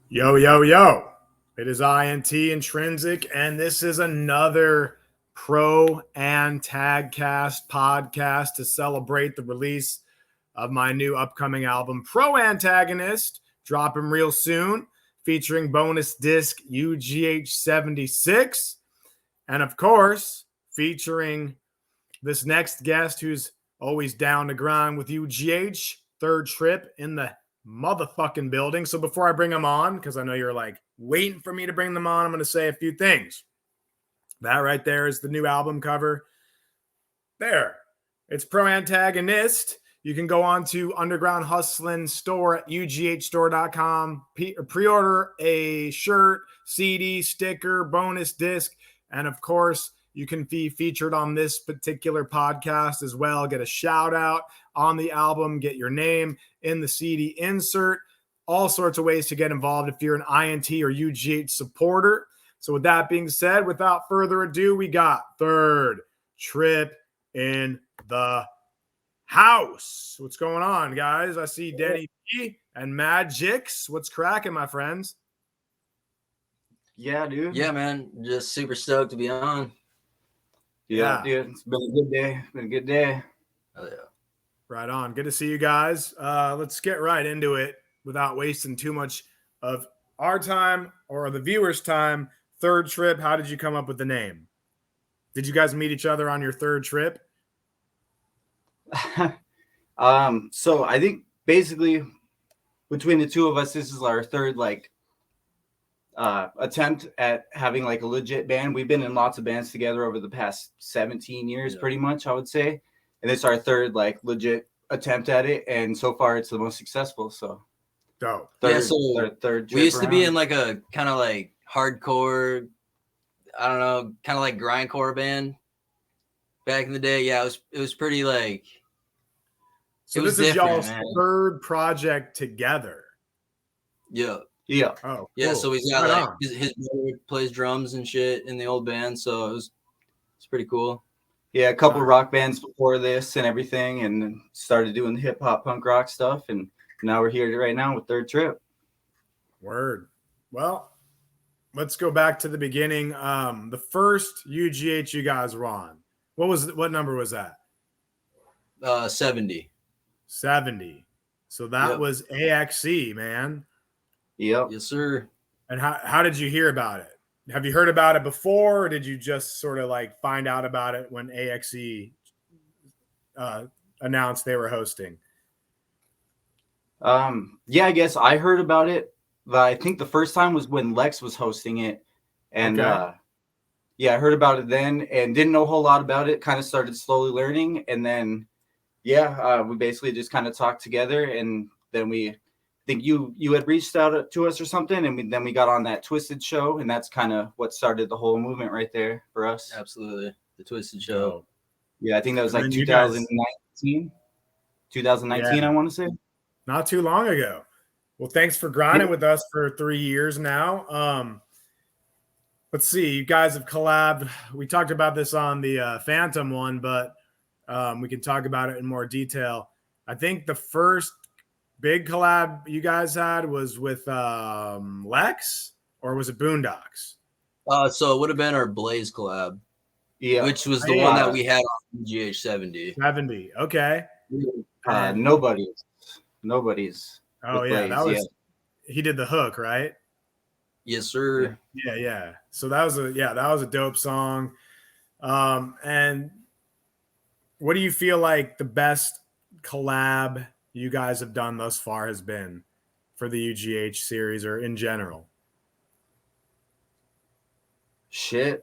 Yo, yo, yo. It is Intrinzik, and this is another Proantagcast podcast to celebrate the release of my new upcoming album, Proantagonist, dropping real soon, featuring bonus disc UGH 76. And of course, featuring this next guest who's always down to grind with UGH, third Tripp in the motherfucking building. So before I bring them on, because I know you're like waiting for me to bring them on, I'm going to say a few things. That right there is the new album cover. There. It's Proantagonist. You can go on to Underground Hustlin store at ughstore.com, pre-order a shirt, CD, sticker, bonus disc, and of course, you can be featured on this particular podcast as well. Get a shout out on the album, get your name in the CD insert, all sorts of ways to get involved if you're an INT or UGH supporter. So with that being said, without further ado, we got third Tripp in the house. What's going on, guys? I see Denny B and Magix. What's cracking, my friends? Yeah, dude. Yeah, man. Just super stoked to be on. Yeah, dude. It's been a good day. Been a good day. Oh, yeah. Right on. Good to see you guys. Let's get right into it without wasting too much of our time or the viewers' time. Third Tripp, how did you come up with the name? Did you guys meet each other on your third Tripp? So I think basically between the two of us, this is our third attempt at having like a legit band. We've been in lots of bands together over the past 17 years, pretty much, I would say. And it's our third like legit attempt at it, and so far it's the most successful. So dope. Third we used to be in like a kind of like hardcore, I don't know, kind of like grindcore band back in the day. Yeah, it was pretty like. So this is y'all's third project together. Yeah. Yeah. Oh, cool. Yeah. So he's got like his brother plays drums and shit in the old band, so it's pretty cool. Yeah, a couple rock bands before this and everything, and then started doing the hip hop punk rock stuff, and now we're here right now with Third Tripp. Word. Well, let's go back to the beginning. The first UGH you guys were on. What number was that? 70. 70. So that was AXE, man. Yep. Yes, sir. And how did you hear about it? Have you heard about it before, or did you just sort of like find out about it when AXE announced they were hosting? Yeah, I guess I heard about it, but I think the first time was when Lex was hosting it. And yeah, I heard about it then and didn't know a whole lot about it. Kind of started slowly learning. And then, we basically just kind of talked together. And then I think you had reached out to us or something. And then we got on that Twisted show. And that's kind of what started the whole movement right there for us. Absolutely. The Twisted show. Yeah, I think that was like 2019. 2019, I want to say. Not too long ago. Well, thanks for grinding with us for 3 years now. Let's see. You guys have collabed. We talked about this on the Phantom one, but we can talk about it in more detail. I think the first big collab you guys had was with Lex, or was it Boondocks? So it would have been our Blaze collab. Yeah. Which was the one that we had on GH 70. 70. Okay. Nobody's. Oh, yeah. That was he did the hook, right? Yes, sir. Yeah. So that was a dope song. And what do you feel like the best collab you guys have done thus far has been for the UGH series or in general? Shit.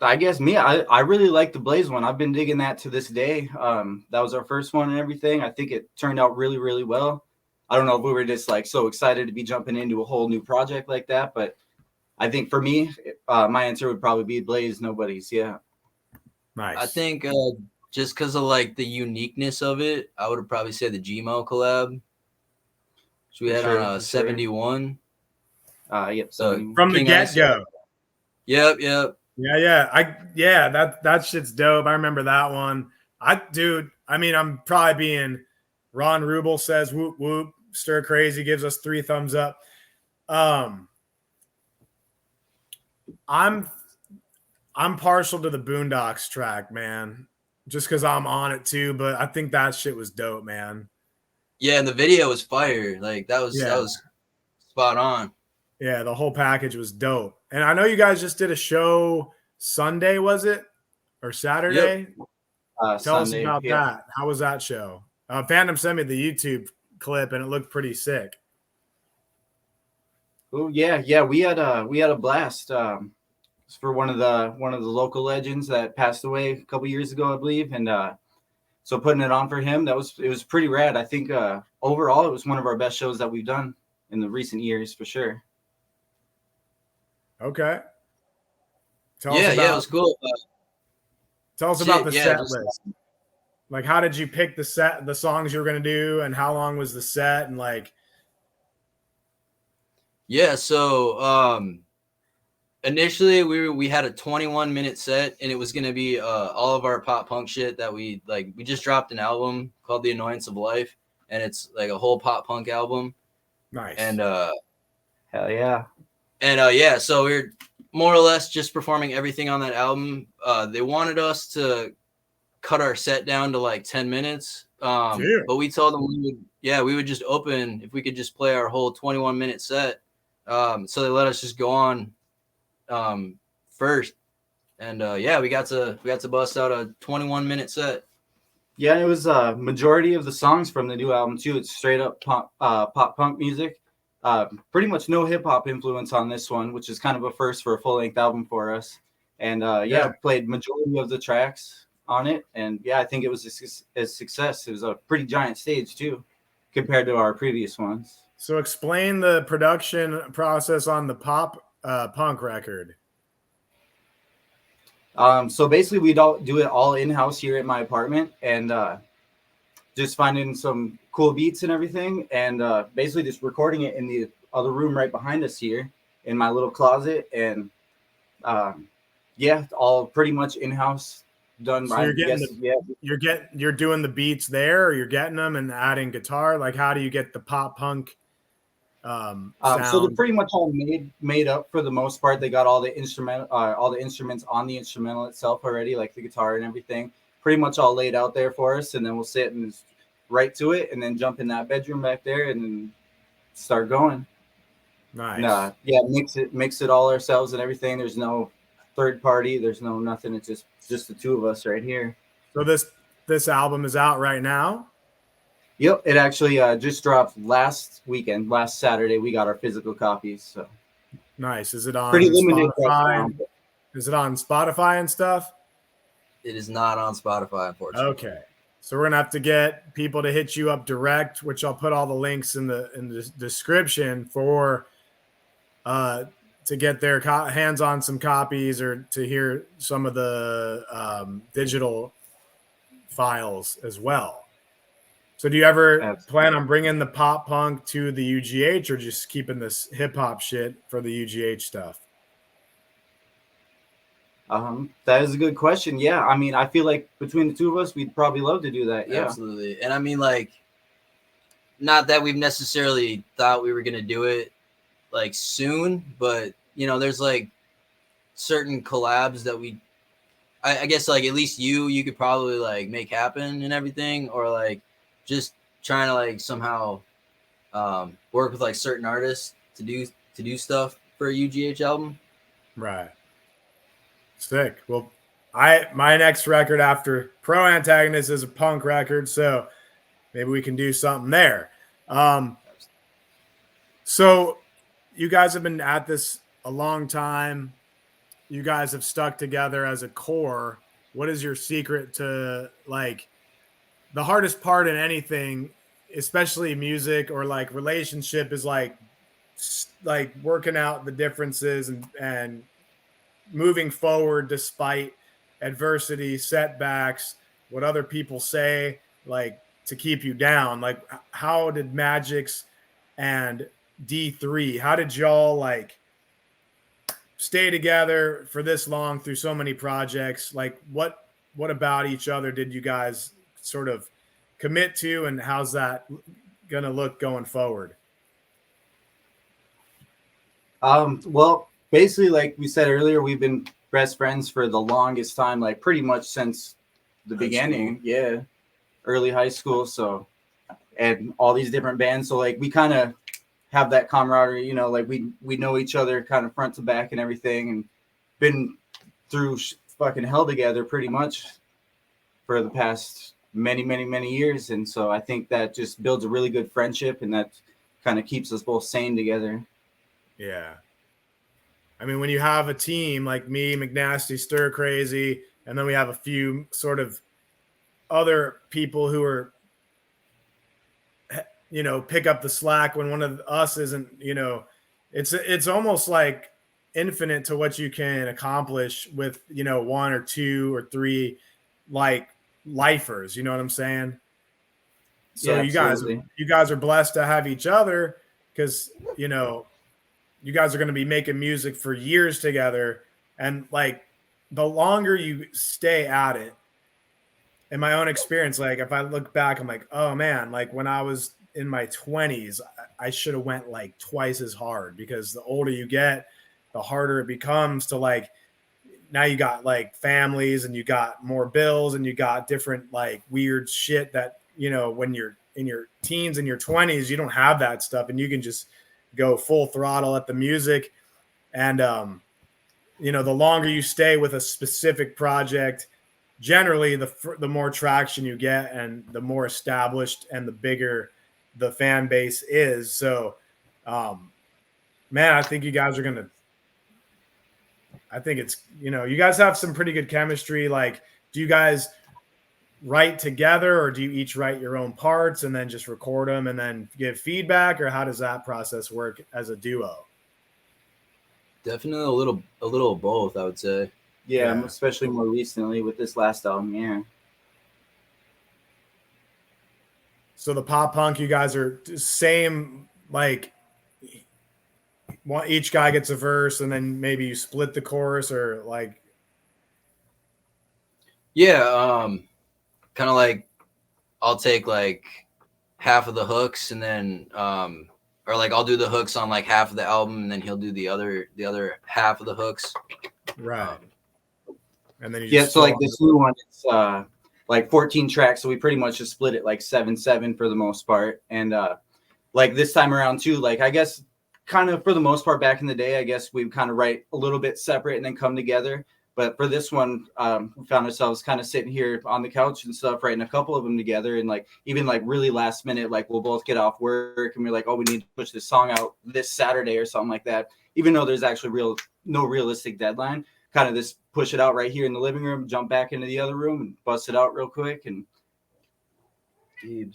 I guess I really like the Blaze one. I've been digging that to this day. That was our first one and everything. I think it turned out really, really well. I don't know if we were just like so excited to be jumping into a whole new project like that, but I think for me, my answer would probably be Blaze, Nobody's. Yeah. Nice. I think just because of like the uniqueness of it, I would have probably said the Gmo collab. So we had on 71. Yep. So from the get-go. Yep. Yeah. That shit's dope. I remember that one. I'm probably being Ron Rubel says whoop whoop, stir crazy, gives us 3 thumbs up. I'm partial to the Boondocks track, man, just because I'm on it too. But I think that shit was dope, man. Yeah, and the video was fire. Like that was spot on. Yeah, the whole package was dope. And I know you guys just did a show Sunday, was it? Or Saturday? Yep. Tell us Sunday, about that. How was that show? Phantom sent me the YouTube clip and it looked pretty sick. Oh yeah, we had a blast. For one of the local legends that passed away a couple years ago, I believe, and so putting it on for him, it was pretty rad. I think overall it was one of our best shows that we've done in the recent years for sure. Okay. It was cool. Tell us about the set list. Like, how did you pick the songs you were going to do, and how long was the set, and like? Yeah, so initially we had a 21-minute set, and it was going to be all of our pop punk shit that we just dropped an album called The Annoyance of Life, and it's like a whole pop punk album. Nice. And hell yeah. And so we're more or less just performing everything on that album. They wanted us to cut our set down to like 10 minutes. But we told them we would just open if we could just play our whole 21-minute set. So they let us just go on first. And we got to bust out a 21-minute set. Yeah, it was a majority of the songs from the new album too. It's straight up pop punk music. Pretty much no hip hop influence on this one, which is kind of a first for a full length album for us. And played majority of the tracks on it. And I think it was a success. It was a pretty giant stage too, compared to our previous ones. So explain the production process on the pop punk record. So basically we don't do it all in-house here at my apartment, and just finding some cool beats and everything, and basically just recording it in the other room right behind us here in my little closet. And all pretty much in-house done. So you're doing the beats there, or you're getting them and adding guitar. Like, how do you get the pop punk sound? So they're pretty much all made up for the most part. They got all the instruments on the instrumental itself already, like the guitar and everything, pretty much all laid out there for us. And then we'll sit and right to it, and then jump in that bedroom back there and then start going. Nice. Mix it all ourselves and everything. There's no third party. There's no nothing. It's just the two of us right here. So this album is out right now? Yep, it actually just dropped last Saturday. We got our physical copies. So nice. Is it on pretty limited Spotify? Is it on Spotify and stuff? It is not on Spotify, unfortunately. Okay, so we're gonna have to get people to hit you up direct, which I'll put all the links in the description for to get their hands on some copies, or to hear some of the digital files as well. So do you ever plan on bringing the pop punk to the UGH, or just keeping this hip hop shit for the UGH stuff? That is a good question. Yeah, I mean, I feel like between the two of us, we'd probably love to do that. Yeah, absolutely. And I mean, like, not that we've necessarily thought we were gonna do it like soon, but there's like certain collabs that I guess like at least you could probably like make happen and everything, or like just trying to like somehow work with like certain artists to do stuff for a UGH album. Right. Sick. Well, my next record after Proantagonist is a punk record, so maybe we can do something there. So you guys have been at this a long time. You guys have stuck together as a core. What is your secret to, like, the hardest part in anything, especially music or like relationship, is like working out the differences and moving forward despite adversity, setbacks, what other people say, like, to keep you down. Like, how did Magix and D3, how did y'all like stay together for this long through so many projects? Like, what about each other did you guys sort of commit to, and how's that gonna look going forward? Well, basically, like we said earlier, we've been best friends for the longest time, like pretty much since the beginning. Yeah, early high school. So, and all these different bands. So, like, we kind of have that camaraderie. You know, like we know each other kind of front to back and everything, and been through fucking hell together pretty much for the past many years. And so I think that just builds a really good friendship, and that kind of keeps us both sane together. Yeah. I mean, when you have a team like me, McNasty, Stir Crazy, and then we have a few sort of other people who are, you know, pick up the slack when one of us isn't, you know, it's almost like infinite to what you can accomplish with, you know, one or two or three like lifers, you know what I'm saying? So Yeah, you absolutely. guys are blessed to have each other because, you know, you guys are going to be making music for years together. And like the longer you stay at it, in my own experience, like if I look back, I'm like, oh man, like when I was in my 20s, I should have went like twice as hard, because the older you get, the harder it becomes to like, now you got like families and you got more bills and you got different like weird shit that, you know, when you're in your teens and your 20s, you don't have that stuff and you can just go full throttle at the music. And you know, the longer you stay with a specific project, generally the more traction you get and the more established and the bigger the fan base is. So man, I think you guys are gonna, I think it's, you know, you guys have some pretty good chemistry. Like, do you guys write together, or do you each write your own parts and then just record them and then give feedback, or how does that process work as a duo? Definitely a little of both, I would say. Yeah, Yeah. especially more recently with this last album. Yeah. So the pop punk, you guys are same, like each guy gets a verse and then maybe you split the chorus, or like. Yeah, kind of like I'll take like half of the hooks and then or like I'll do the hooks on like half of the album and then he'll do the other half of the hooks. Right. And then you Yeah, just so like this new one, it's like 14 tracks, so we pretty much just split it like 7/7 for the most part. And like this time around too, like I guess kind of for the most part back in the day, I guess we kind of write a little bit separate and then come together. But for this one, we found ourselves kind of sitting here on the couch and stuff, writing a couple of them together. And like even like really last minute, like we'll both get off work and we're like, oh, we need to push this song out this Saturday or something like that. Even though there's actually no realistic deadline, kind of just push it out right here in the living room, jump back into the other room and bust it out real quick and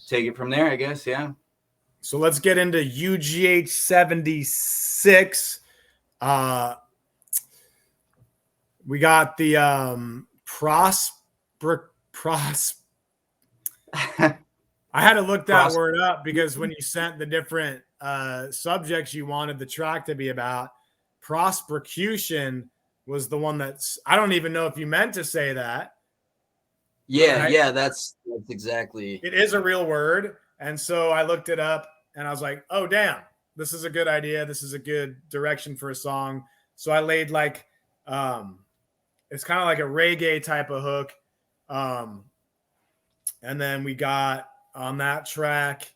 take it from there, I guess. Yeah. So let's get into UGH 76. We got the I had to look that word up because when you sent the different subjects you wanted the track to be about, prospercution was the one that's, I don't even know if you meant to say that. Yeah, right? Yeah, that's exactly. It is a real word. And so I looked it up and I was like, oh, damn, this is a good idea. This is a good direction for a song. So I laid like, it's kind of like a reggae type of hook. And then we got on that track,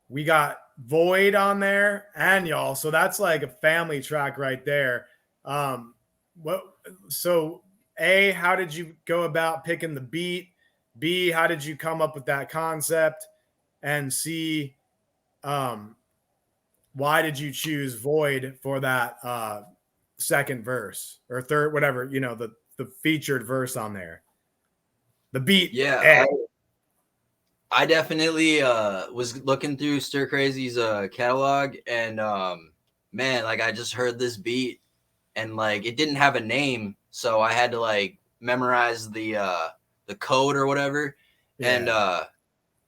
we got Void on there and Y'all. So that's like a family track right there. So A, how did you go about picking the beat? B, how did you come up with that concept? And C, why did you choose Void for that second verse or third, whatever, you know, the featured verse on there? The beat. Yeah. I definitely was looking through Stir Crazy's catalog and man, like I just heard this beat and like it didn't have a name, so I had to like memorize the code or whatever. Yeah. And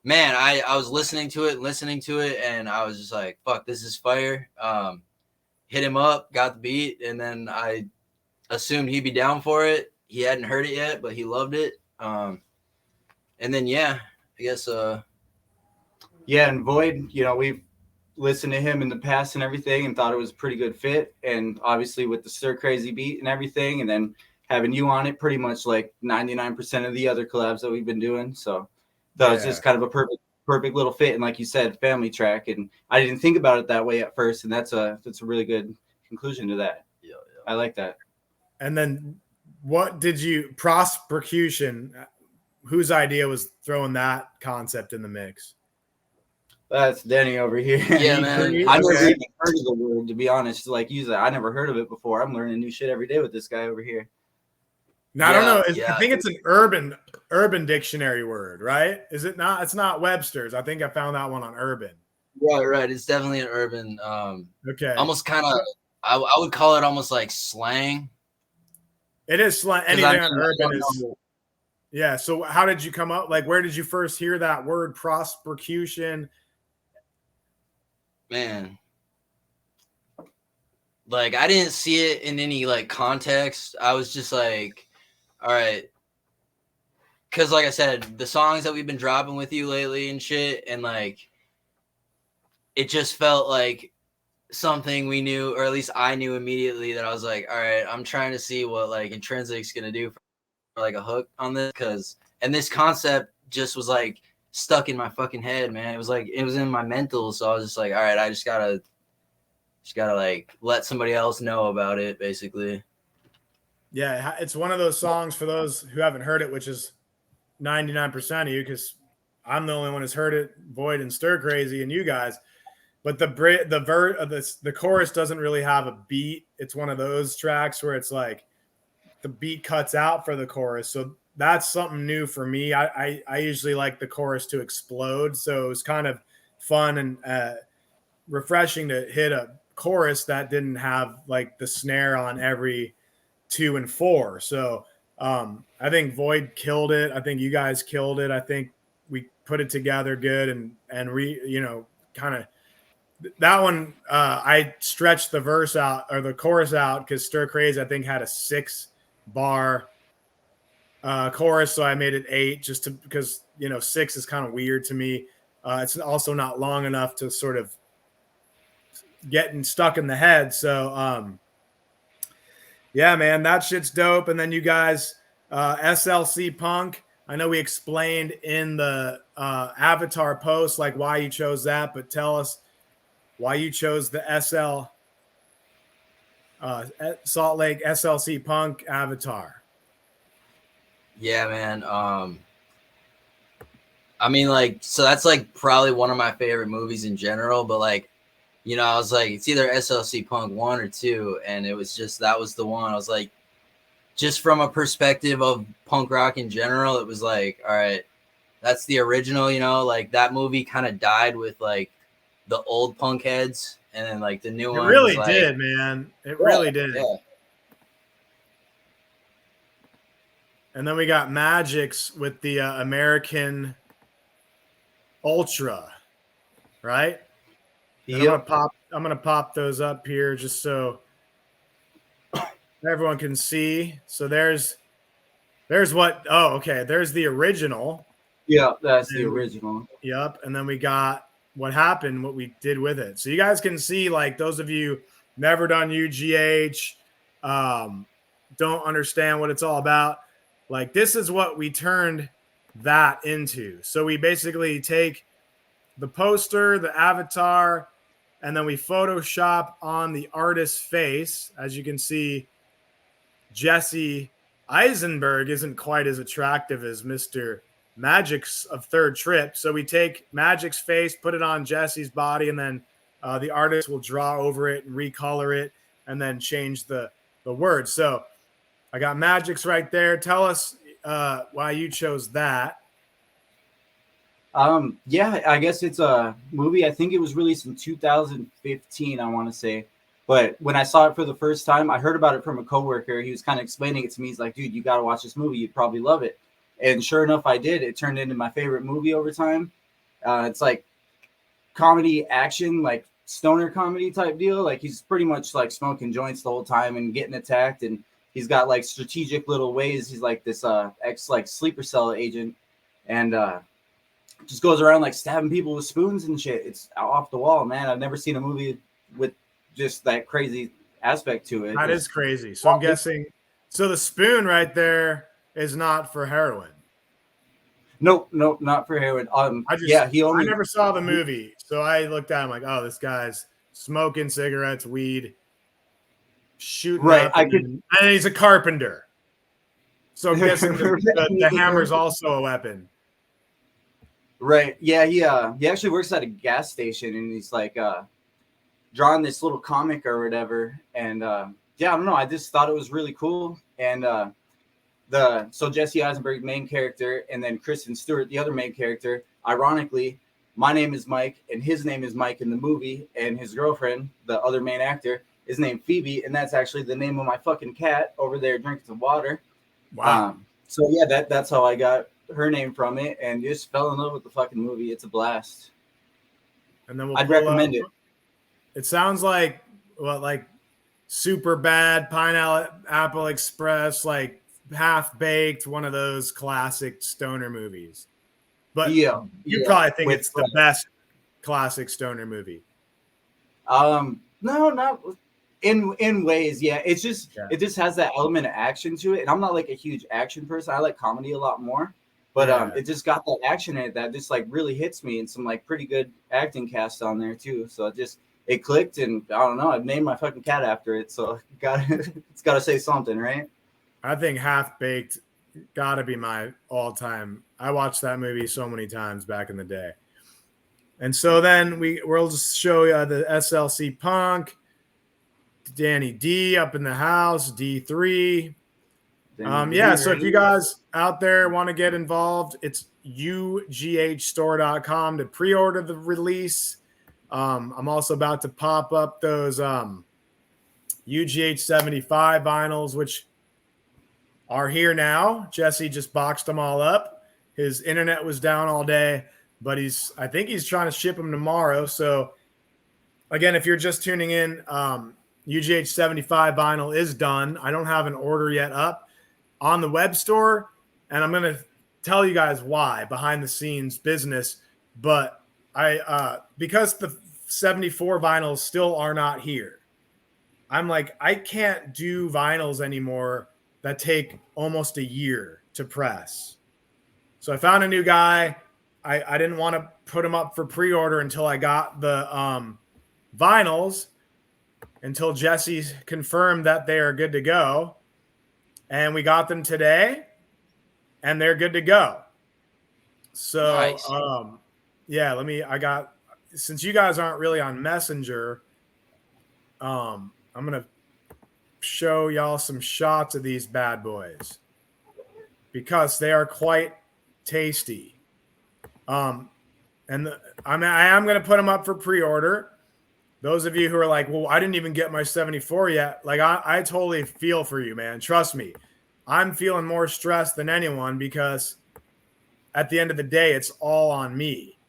man, I was listening to it and I was just like, fuck, this is fire. Hit him up, got the beat, and then I assumed he'd be down for it. He hadn't heard it yet, but he loved it. And then yeah, I guess yeah, and Void, you know, listened to him in the past and everything, and thought it was a pretty good fit. And obviously with the Stir Crazy beat and everything, and then having you on it, pretty much like 99% of the other collabs that we've been doing. So that was just kind of a perfect little fit. And like you said, family track. And I didn't think about it that way at first, and that's a really good conclusion to that. Yeah. I like that. And then what did you prosecution? Whose idea was throwing that concept in the mix? That's Denny over here. Yeah, man. I never even heard of the word, to be honest. Like you said, I never heard of it before. I'm learning new shit every day with this guy over here. Now, I don't know. I think it's an urban dictionary word, right? Is it not? It's not Webster's. I think I found that one on Urban. Right. It's definitely an urban. Okay. Almost kind of. I would call it almost like slang. It is slang. Anything on Urban is. Yeah. So how did you come up? Like, where did you first hear that word prosecution? Man. Like, I didn't see it in any like context. I was just like, all right. Cause like I said, the songs that we've been dropping with you lately and shit, and like it just felt like something we knew, or at least I knew immediately, that I was like, all right, I'm trying to see what like Intrinzik's gonna do for like a hook on this, and this concept just was like stuck in my fucking head, man. It was in my mental, so I was just like, all right, I just gotta like let somebody else know about it, basically. Yeah, it's one of those songs for those who haven't heard it, which is 99% of you, because I'm the only one who's heard it, Void and Stir Crazy and you guys. But the chorus doesn't really have a beat. It's one of those tracks where it's like the beat cuts out for the chorus. So that's something new for me. I usually like the chorus to explode. So it was kind of fun and refreshing to hit a chorus that didn't have like the snare on every 2 and 4. So I think Void killed it. I think you guys killed it. I think we put it together good and kind of that one. I stretched the verse out or the chorus out because Stir Crazy I think had a 6-bar chorus, so I made it 8 just because 6 is kind of weird to me. It's also not long enough to sort of getting stuck in the head. So yeah, man, that shit's dope. And then you guys, SLC Punk. I know we explained in the Avatar post like why you chose that, but tell us why you chose the Salt Lake SLC Punk Avatar. Yeah, man. I mean, like, so that's like probably one of my favorite movies in general, but like, I was like, it's either SLC Punk 1 or 2, and it was just, that was the one. I was like, just from a perspective of punk rock in general, it was like, all right, that's the original, like that movie kind of died with like the old punk heads, and then like the new one. It really did, man. It really did. Yeah. And then we got Magic's with the American Ultra, right? Yep. I'm gonna pop those up here just so everyone can see. So there's what? Oh, okay. There's the original. Yeah, that's the original. Yep. And then we got what happened, what we did with it. So you guys can see, like those of you never done UGH, don't understand what it's all about. Like this is what we turned that into. So we basically take the poster, the avatar, and then we Photoshop on the artist's face. As you can see, Jesse Eisenberg isn't quite as attractive as Mr. Magic's of Third Tripp. So we take Magic's face, put it on Jesse's body, and then the artist will draw over it and recolor it and then change the words. So I got Magic's right there. Tell us why you chose that. Yeah, I guess it's a movie. I think it was released in 2015, I want to say. But when I saw it for the first time, I heard about it from a coworker. He was kind of explaining it to me. He's like, dude, you got to watch this movie. You'd probably love it. And sure enough, I did. It turned into my favorite movie over time. It's like comedy action, like stoner comedy type deal. Like he's pretty much like smoking joints the whole time and getting attacked. And he's got like strategic little ways. He's like this ex like sleeper cell agent. And just goes around like stabbing people with spoons and shit. It's off the wall, man. I've never seen a movie with just that crazy aspect to it. That is crazy. So I'm guessing, so the spoon right there is not for heroin. Nope, not for heroin. I never saw the movie, so I looked at him like, oh, this guy's smoking cigarettes, weed, shooting right. up, and he's a carpenter. So I'm guessing the hammer's also a weapon. Right. Yeah, he actually works at a gas station, and he's like drawing this little comic or whatever. And I don't know. I just thought it was really cool. And so Jesse Eisenberg, main character, and then Kristen Stewart, the other main character. Ironically, my name is Mike, and his name is Mike in the movie, and his girlfriend, the other main actor, is named Phoebe, and that's actually the name of my fucking cat over there drinking some water. Wow. So yeah, that's how I got her name from it, and just fell in love with the fucking movie. It's a blast. And then I'd recommend it. It sounds like Super Bad, Pineapple Express, like Half Baked, one of those classic stoner movies. But you probably think it's the best classic stoner movie. No, not in ways. Yeah, it just has that element of action to it, and I'm not like a huge action person. I like comedy a lot more, but it just got that action in it that just like really hits me, and some like pretty good acting cast on there too. So it clicked, and I don't know. I've named my fucking cat after it, so it's got to say something, right? I think Half Baked got to be my all-time. I watched that movie so many times back in the day. And so then we'll just show you the SLC Punk, Danny D up in the house, D3. So if you guys out there want to get involved, it's ughstore.com to pre-order the release. I'm also about to pop up those UGH 75 vinyls, which are here now. Jesse just boxed them all up. His internet was down all day, but I think he's trying to ship them tomorrow. So again, if you're just tuning in, UGH 75 vinyl is done. I don't have an order yet up on the web store, and I'm going to tell you guys why, behind the scenes business. But because the 74 vinyls still are not here, I'm like, I can't do vinyls anymore that take almost a year to press. So I found a new guy. I didn't want to put him up for pre-order until I got the vinyls, until Jesse confirmed that they are good to go. And we got them today, and they're good to go. So, nice. Since you guys aren't really on Messenger, I'm going to show y'all some shots of these bad boys because they are quite tasty. I am going to put them up for pre-order. Those of you who are like, well, I didn't even get my 74 yet. Like, I totally feel for you, man. Trust me. I'm feeling more stressed than anyone because at the end of the day, it's all on me.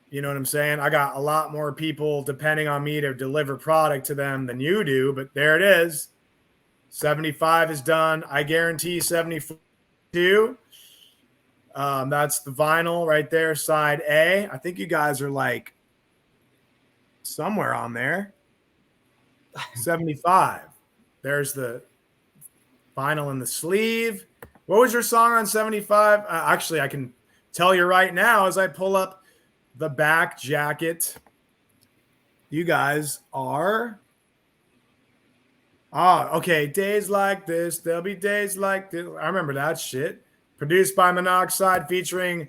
You know what I'm saying? I got a lot more people depending on me to deliver product to them than you do, but there it is. 75 is done. I guarantee 72. That's the vinyl right there, side A. I think you guys are like somewhere on there. 75. There's the vinyl in the sleeve. What was your song on 75? Actually, I can tell you right now as I pull up the back jacket. You guys are. Okay. Days like this. There'll be days like this. I remember that shit. Produced by Monoxide, featuring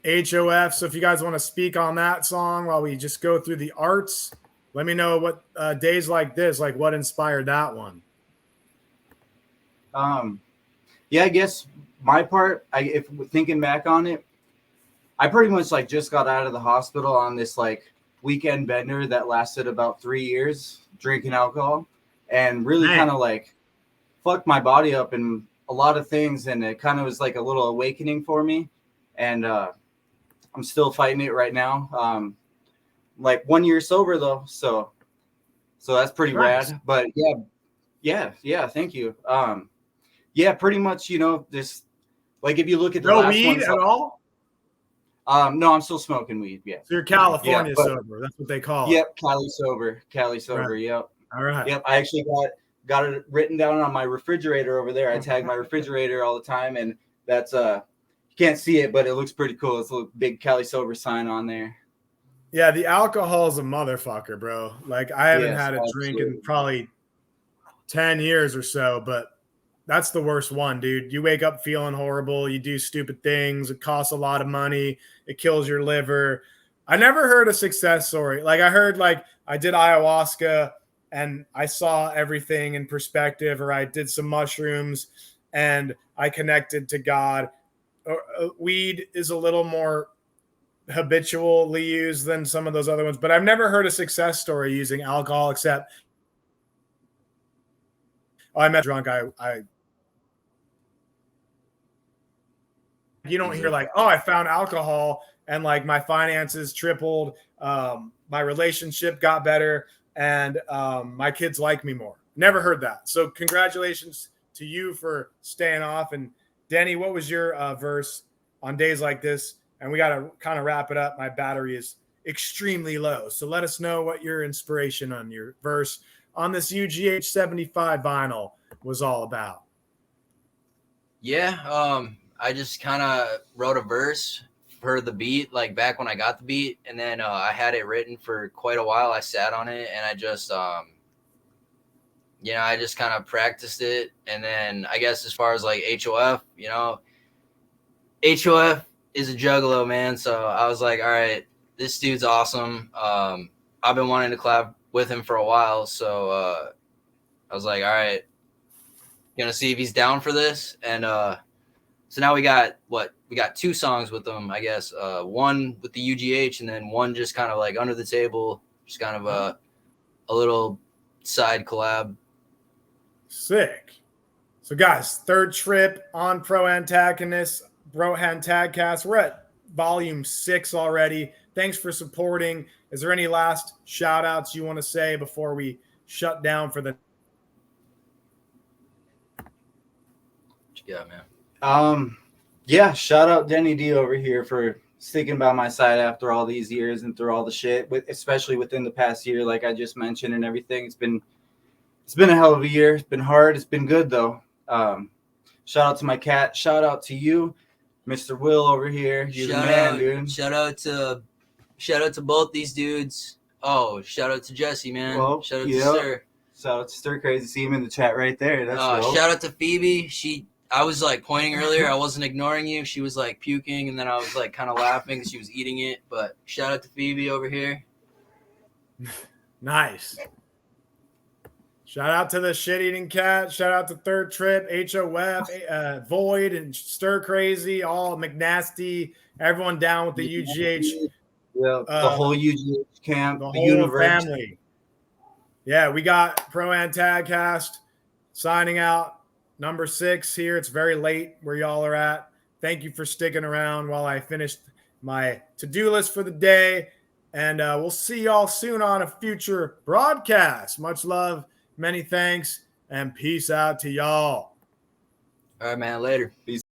HOF. So if you guys want to speak on that song while we just go through the arts, let me know what days like this, like what inspired that one. Yeah, I guess my part, if thinking back on it, I pretty much like just got out of the hospital on this like weekend bender that lasted about 3 years, drinking alcohol, and really kind of like fucked my body up in a lot of things, and it kind of was like a little awakening for me, and I'm still fighting it right now. Like 1 year sober though, so that's pretty rad. But yeah, thank you. Yeah, pretty much, you know, this, like if you look at the last weed ones, at all? No, I'm still smoking weed. Yeah. So you're California sober. That's what they call it. Yep, Cali sober. Right. Yep. All right. Yep. I actually got it written down on my refrigerator over there. I tag my refrigerator all the time, and that's you can't see it, but it looks pretty cool. It's a little big Cali sober sign on there. Yeah, the alcohol is a motherfucker, bro. Like I haven't had a drink in probably 10 years or so, but that's the worst one, dude. You wake up feeling horrible. You do stupid things. It costs a lot of money. It kills your liver. I never heard a success story. Like I heard, like I did ayahuasca and I saw everything in perspective, or I did some mushrooms and I connected to God. Weed is a little more habitually used than some of those other ones, but I've never heard a success story using alcohol except I met drunk. You don't hear like, oh, I found alcohol and like my finances tripled, my relationship got better, and my kids like me more. Never heard that. So congratulations to you for staying off. And Denny, what was your verse on days like this? And we got to kind of wrap it up. My battery is extremely low. So let us know what your inspiration on your verse on this UGH 75 vinyl was all about. Yeah, I just kind of wrote a verse for the beat, like back when I got the beat, and then I had it written for quite a while. I sat on it, and I just, I just kind of practiced it. And then I guess as far as like HOF, HOF is a juggalo, man. So I was like, all right, this dude's awesome. I've been wanting to collab with him for a while, so I was like, all right, gonna see if he's down for this. And so now we got 2 songs with them, I guess. One with the UGH, and then one just kind of like under the table, just kind of a little side collab. Sick. So guys, third trip on Proantagonist, Proantagcast. We're at volume 6 already. Thanks for supporting. Is there any last shout outs you want to say before we shut down for the? Yeah, man. Yeah, shout out Denny D over here for sticking by my side after all these years and through all the shit, especially within the past year, like I just mentioned and everything. It's been a hell of a year. It's been hard. It's been good though. Shout out to my cat. Shout out to you, Mr. Will over here. You're the man, dude. Shout out to both these dudes. Oh, shout out to Jesse, man. Well, shout out to Sir. Shout out to Stir Crazy. See him in the chat right there. That's shout out to Phoebe. I was like pointing earlier. I wasn't ignoring you. She was like puking, and then I was like kind of laughing because she was eating it. But shout out to Phoebe over here. Nice. Shout out to the shit-eating cat. Shout out to Third Trip, HOF, Void, and Stir Crazy, all McNasty, everyone down with the UGH. Yeah, the whole UGH camp, the the whole universe. Family. Yeah, we got Proantagcast signing out. Number 6 here. It's very late where y'all are at. Thank you for sticking around while I finished my to-do list for the day. And we'll see y'all soon on a future broadcast. Much love, many thanks, and peace out to y'all. All right, man. Later. Peace.